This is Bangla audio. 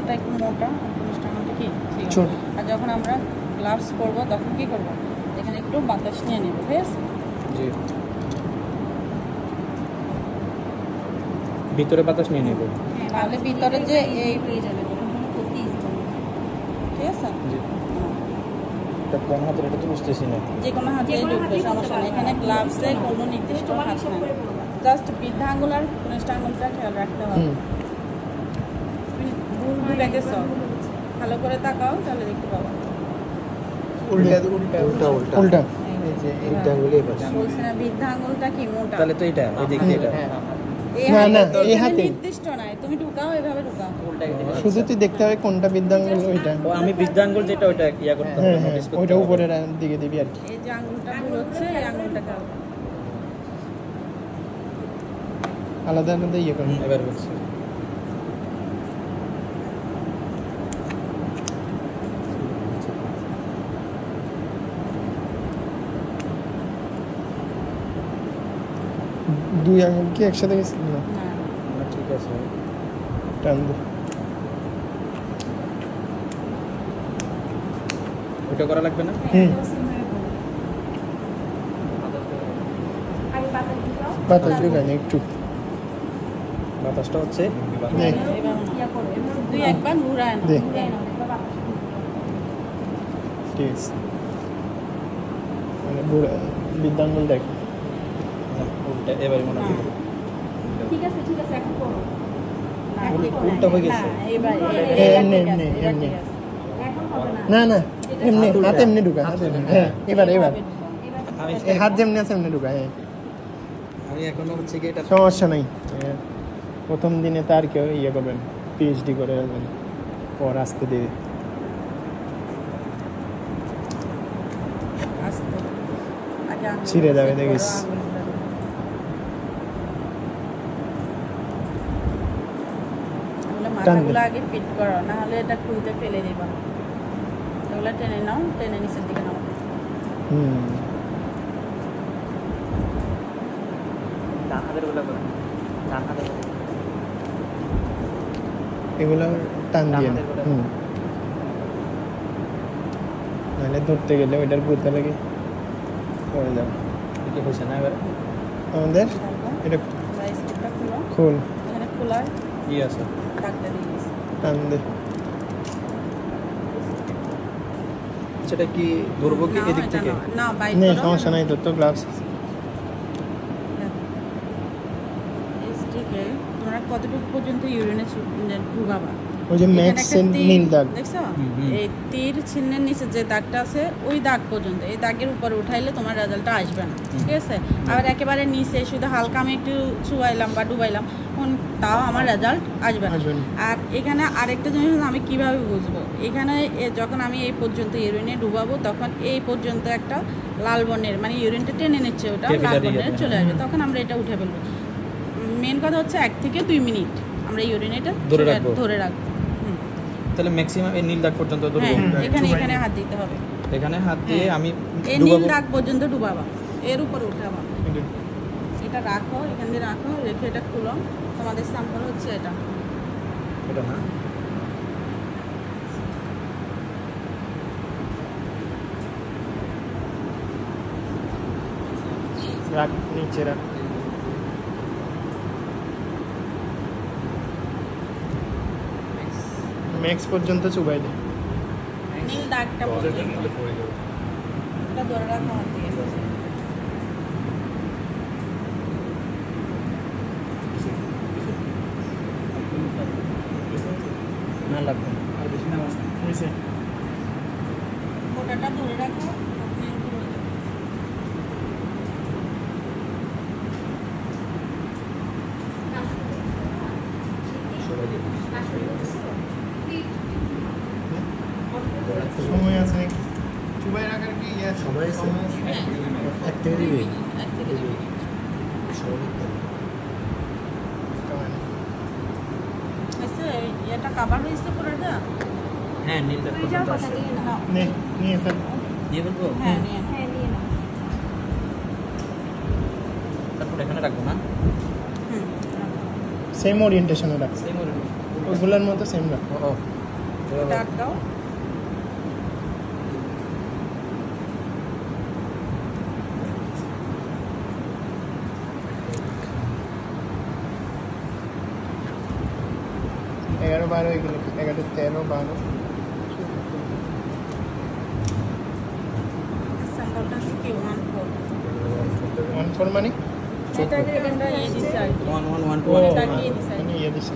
আঙুলটা একটু মোটা, কনিষ্ঠ আঙুলটা কি ছোট। আর যখন আমরা গ্লাভস করবো তখন কি করবো, এখানে একটু বাতাস নিয়ে নেবো, ঠিক আছে? জি, ভিতরে বাতাস নিয়ে নেব। তাহলে ভিতরে যে এই ঠিক আছে, জি, এটা কোন হাতের এটা তো বুঝতেছি না। যে কোনো হাতে ঢুকবে, সমস্যা নেই। এখানে গ্লাভসে কোনো নির্দিষ্ট হাত নাই, জাস্ট বৃদ্ধা আঙুল আর কনিষ্ঠ আঙুলটা খেয়াল রাখতে হবে। ভুল বুঝে গেছো, ভালো করে তাকাও তাহলে দেখতে পাবো। উল্টা উল্টা উল্টা উল্টা এই যে এইটা আঙ্গুলে পাশে, বলছি না বৃদ্ধা আঙুলটা কি মোটা, তাহলে তো এটা ওই দিক দিয়ে এটা এই না, না, হাতে এই হাতে। নির্দিষ্ট নাই, তুমি ঢুকাও এভাবে ঢুকাও। শুধু তুই দেখতে হবে কোনটা বৃদ্ধাঙ্গুল ওইটা। ও আমি বৃদ্ধাঙ্গুল যেটা ওইটা ইয়া করতে হবে, হ্যাঁ হ্যাঁ, নোটিস করতে ওইটা হবে। উপরের দিকে দিবি আর কি। এই যে আঙুলটা ভুল হচ্ছে, এই আঙুলটাকে আলাদা আলাদা ইয়ে করবি। এবার বলছি দুই আঙুল কি একসাথে গেছিল না? না না, ঠিক আছে। টান দে। ওইটা করা লাগবে না। হুম, বাতাস ঢুকায় না একটু। বাতাসটা হচ্ছে দে, তুই একবার ঘুরায় না, দে। ঘুরায় না। ঠিক আছে। মানে বৃদ্ধাঙ্গুল দেখ। উল্টা, এবারে মনে হয় ঠিক আছে এখন করো। না, উল্টা হয়ে গেছে। না, এবার এমনি, ঠিক আছে, এমনি, এবার এমনি। ঠিক আছে। এখন হবে না। না না, এমনি হাত উল্টা। হাতে এমনি ঢুকা, হাতে এমনি। হ্যাঁ, এবার এবার আমি এই হাত যেমনি আছে এমনি ঢুকা। হ্যাঁ, আমি এখনো হচ্ছে কি এটা সমস্যা নাই। প্রথম দিনে তার কেউ ইয়ে করবেন, পিএইচডি করে আসবেন, পর আসতে দিয়ে আস্তে। আগে আঙুল ছিঁড়ে যাবে set দেখিস। করো, আঙুলগুলো। তাহলে মাথাগুলো আগে ফিট করো, না হলে এটা খুলতে ফেলে দিবা। এগুলো টেনে নাও, টেনে নিচের দিকে নাও। হুম, ডান হাতের গুলো করে, ডান হাতের এগুলো টান দিয়ে টান হাতের হুম, নাহলে ধরতে গেলে ওইটার বুঝতে লাগে পড়ে যাবে। কি হয়েছে না এবারে আমাদের এটা স্টিকটা খুলো, খোল, এখানে খোলার কি আছে দাগটা দিয়ে দিচ্ছি। টান দে। সেটা কি ধরবো কি নাও, এদিক এটা থেকে? নাও, নাও, বাইর নেই করো। সমস্যা নাই, তোর তো গ্লাভস। এই স্টিকে তোমরা কতটুকু পর্যন্ত ইউরিনে ঢুকাবা? ওই যে এখানে ম্যাক্স একটা তীর, নীল দাগ। দেখছো? হুম, হুম। এই তীর চিহ্নের নিচে যে দাগটা আছে ওই দাগ পর্যন্ত, এই দাগের উপরে উঠাইলে তোমার রেজাল্টটা আসবে না, ঠিক আছে? আবার একেবারে নিচে শুধু হালকা আমি একটু ছুয়াইলাম বা ডুবাইলাম, তাও আমার রেজাল্ট আসবে না। আসবে না। আর এখানে আরেকটা জিনিস আমি কিভাবে বুঝবো, এখানে যখন আমি এই পর্যন্ত ইউরিনে ডুবাবো তখন এই পর্যন্ত একটা লাল বর্ণের, মানে ইউরিনটা টেনে নিচ্ছে ওটা লাল Capillary বর্ণের আছে। চলে আসবে, তখন আমরা এটা উঠে ফেলবো। মেন কথা হচ্ছে 1 থেকে 2 মিনিট আমরা ইউরিনেটা ধরে রাখবো। ধরে রাখবো। তাহলে ম্যাক্সিমাম এই নীল দাগ পর্যন্ত ধরবো। হ্যাঁ, এখানে এখানে হাত দিতে হবে। এখানে হাত দিয়ে আমি এই নীল ডুবাবো। দাগ পর্যন্ত ডুবাবা, এর উপরে উঠাবা। এটা রাখো, এখান দিয়ে রাখো, রেখে এটা খুলো। তোমাদের স্যাম্পল হচ্ছে এটা। এটা না, রাখ, নিচে রাখ। ম্যাক্স পর্যন্ত চুবাই দে। নীল দাগটা পর্যন্ত এটা ধরে রাখো হাত দিয়ে। না লাগবে না। হয়েছে? ফোঁটাটা ধরে রাখো, আপনি উপরে উঠে যাবেন। সময় আছে নাকি? চুবাই রাখার কি ইয়ে আছে? সময় আছে। হ্যাঁ, 1 থেকে দিবি। 1 থেকে 2 মিনিট। হয়েছে? এটা কাভার হয়েছে পুরোটা? হ্যাঁ, নীল দাগ তুই যাও পর্যন্ত কথা আসছে। নিয়ে নাও। নাও। নে, নিয়ে ফেল। দিয়ে বলবো? হ্যাঁ, নিয়ে নাও। হ্যাঁ নিয়ে নাও। তারপর এখানে রাখবো না? হুম, রাখো। সেম ওরিয়েন্টেশনে রাখ। সেম ওগুলোর মতো সেম না। এটা আটকাও। এগারো 12 এগুলো 11 13 12 সিম্বলটা কি 14 14 মানে এটা ইয়ে দিছে আর কি। 1 1 1 ও 2 এটা কি দিছে? মানে ইয়ে দিছে।